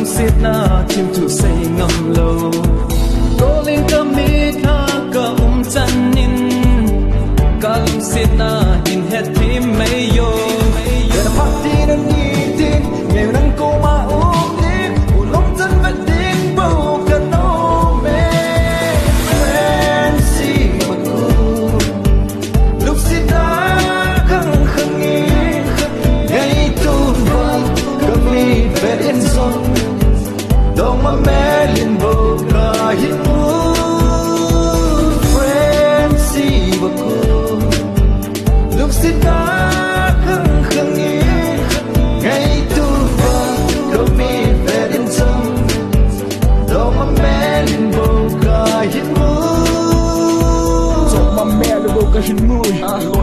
lung xiết na chim thu say ngầm lâu cô lên cơ mi tha cơ chân nín cả lung xiết na in hết tim mấy yo để phát đi đến đi tin nghèo nắng cô mà ôm đi buồn lông chân vẫn tiếng bầu cần ô mê fancy mà cô lúc xiết na khăng khăng nghĩ ngày tu vang cơ mi về đến sông đông mà mẹ liền bầu cả hiến fancy mà cô lúc xiết na khăng khăng nghĩ ngày tu vang cơ mi về đến sông đông mà mẹ liền bầu cả hiến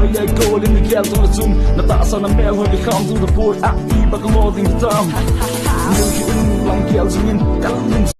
Lord, I go in the ghetto to the zoom. The thoughts on the mail when they come to the port. I eat back a loading the thumb. You can long yells in.